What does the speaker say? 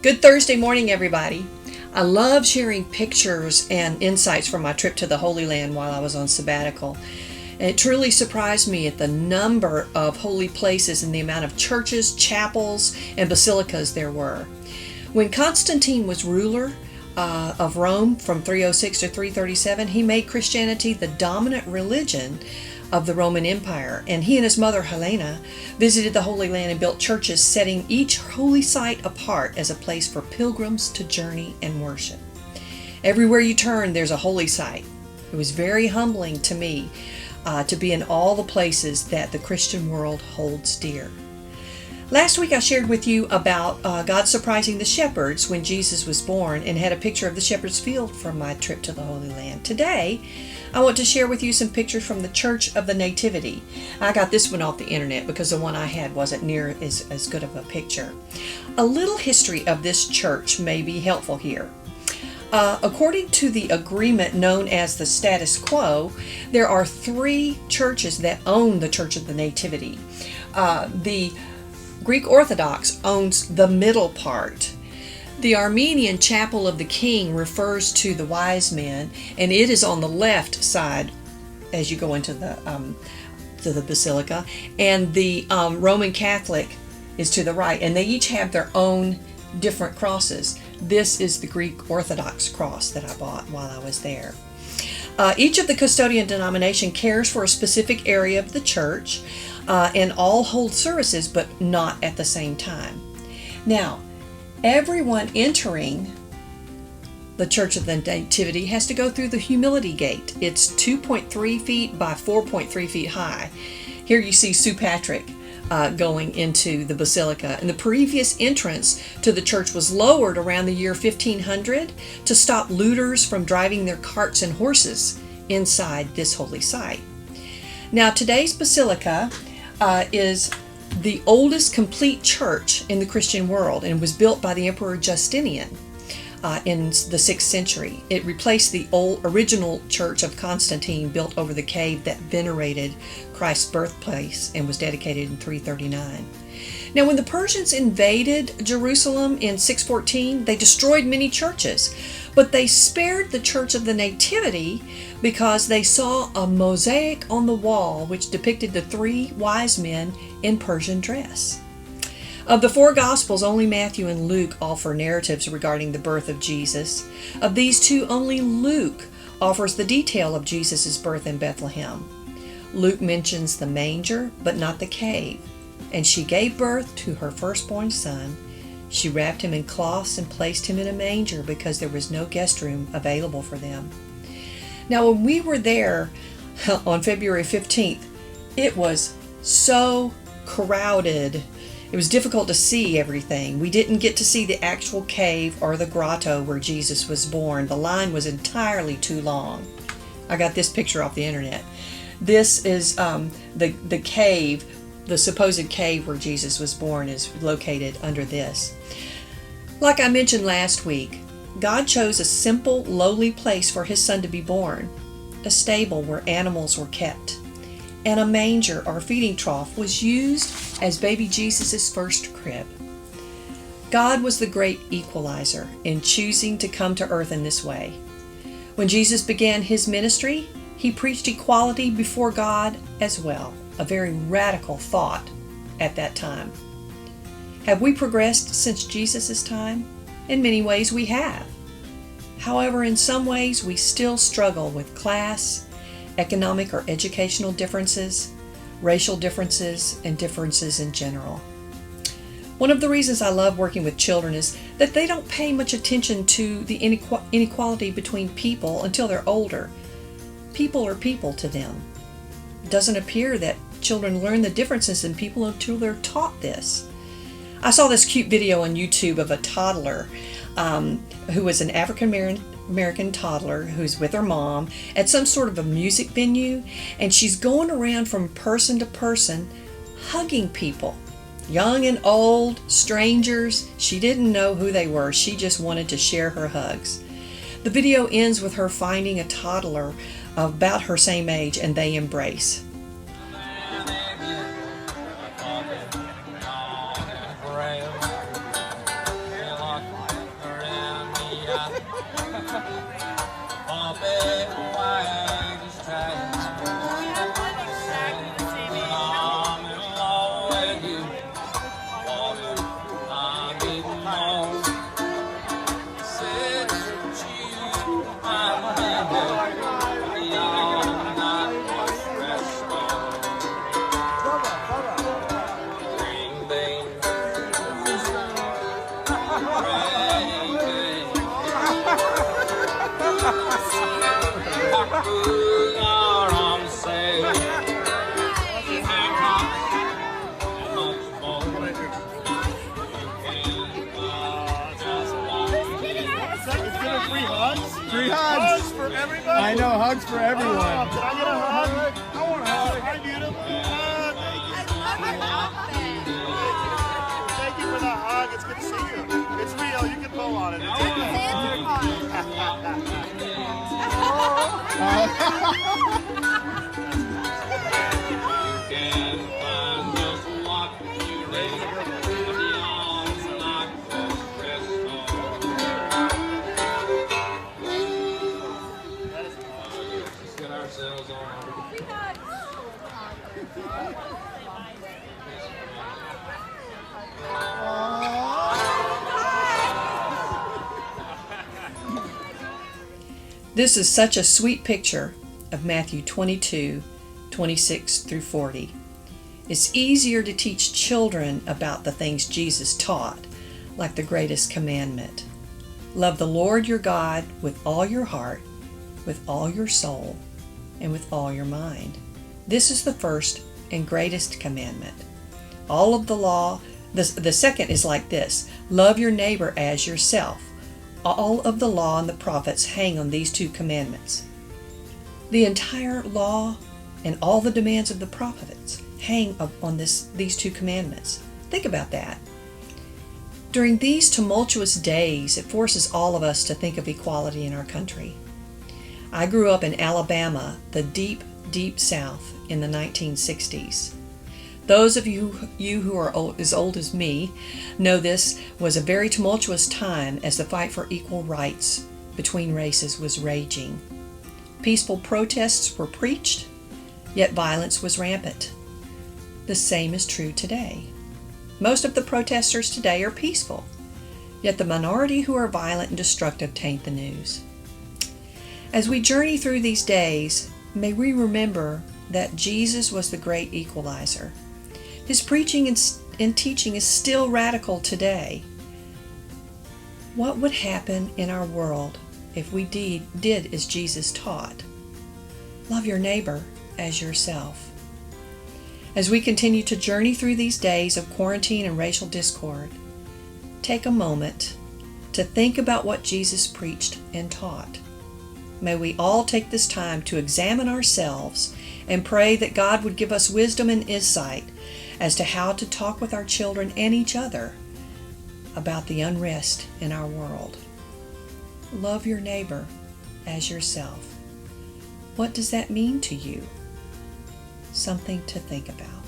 Good Thursday morning, everybody. I love sharing pictures and insights from my trip to the Holy Land while I was on sabbatical. And it truly surprised me at the number of holy places and the amount of churches, chapels, and basilicas there were. When Constantine was ruler of Rome from 306 to 337, he made Christianity the dominant religion of the Roman Empire, and he and his mother Helena visited the Holy Land and built churches, setting each holy site apart as a place for pilgrims to journey and worship. Everywhere you turn, there's a holy site. It was very humbling to me to be in all the places that the Christian world holds dear. Last week I shared with you about God surprising the shepherds when Jesus was born and had a picture of the shepherd's field from my trip to the Holy Land. Today, I want to share with you some pictures from the Church of the Nativity. I got this one off the internet because the one I had wasn't near as good of a picture. A little history of this church may be helpful here. According to the agreement known as the status quo, there are three churches that own the Church of the Nativity. The Greek Orthodox owns the middle part. The Armenian Chapel of the King refers to the wise men, and it is on the left side as you go into the basilica, and the Roman Catholic is to the right, and they each have their own different crosses. This is the Greek Orthodox cross that I bought while I was there. Each of the custodian denomination cares for a specific area of the church, and all hold services, but not at the same time. Now, everyone entering the Church of the Nativity has to go through the humility gate. It's 2.3 feet by 4.3 feet high. Here you see Sue Patrick going into the basilica. And the previous entrance to the church was lowered around the year 1500 to stop looters from driving their carts and horses inside this holy site. Now, today's basilica is the oldest complete church in the Christian world and was built by the Emperor Justinian in the 6th century. It replaced the original church of Constantine built over the cave that venerated Christ's birthplace and was dedicated in 339. Now, when the Persians invaded Jerusalem in 614, they destroyed many churches, but they spared the Church of the Nativity because they saw a mosaic on the wall which depicted the three wise men in Persian dress. Of the four Gospels, only Matthew and Luke offer narratives regarding the birth of Jesus. Of these two, only Luke offers the detail of Jesus' birth in Bethlehem. Luke mentions the manger, but not the cave. And she gave birth to her firstborn son. She wrapped him in cloths and placed him in a manger because there was no guest room available for them. Now, when we were there on February 15th, it was so crowded. It was difficult to see everything. We didn't get to see the actual cave or the grotto where Jesus was born. The line was entirely too long. I got this picture off the internet. This is the cave. The supposed cave where Jesus was born is located under this. Like I mentioned last week, God chose a simple, lowly place for his son to be born, a stable where animals were kept, and a manger or feeding trough was used as baby Jesus' first crib. God was the great equalizer in choosing to come to earth in this way. When Jesus began his ministry, he preached equality before God as well. A very radical thought at that time. Have we progressed since Jesus' time? In many ways we have. However, in some ways we still struggle with class, economic or educational differences, racial differences, and differences in general. One of the reasons I love working with children is that they don't pay much attention to the inequality between people until they're older. People are people to them. It doesn't appear that children learn the differences in people until they're taught this. I saw this cute video on YouTube of a toddler who was an African American toddler who's with her mom at some sort of a music venue, and she's going around from person to person hugging people, young and old, strangers. She didn't know who they were. She just wanted to share her hugs. The video ends with her finding a toddler about her same age, and they embrace. I know, hugs for everyone. Oh, can I get a hug? I want a hug. Hi, beautiful. Thank you for the hug. It's good to see you. It's real. You can pull on it. It's This is such a sweet picture of Matthew 22:26 through 40. It's easier to teach children about the things Jesus taught, like the greatest commandment. Love the Lord your God with all your heart, with all your soul, and with all your mind. This is the first and greatest commandment. All of the law, the second is like this: love your neighbor as yourself. All of the law and the prophets hang on these two commandments. The entire law and all the demands of the prophets hang on these two commandments. Think about that. During these tumultuous days, it forces all of us to think of equality in our country. I grew up in Alabama, the deep, deep South, in the 1960s. Those of you who are as old as me know this was a very tumultuous time as the fight for equal rights between races was raging. Peaceful protests were preached, yet violence was rampant. The same is true today. Most of the protesters today are peaceful, yet the minority who are violent and destructive taint the news. As we journey through these days, may we remember that Jesus was the great equalizer. His preaching and teaching is still radical today. What would happen in our world if we did as Jesus taught? Love your neighbor as yourself. As we continue to journey through these days of quarantine and racial discord, take a moment to think about what Jesus preached and taught. May we all take this time to examine ourselves and pray that God would give us wisdom and insight as to how to talk with our children and each other about the unrest in our world. Love your neighbor as yourself. What does that mean to you? Something to think about.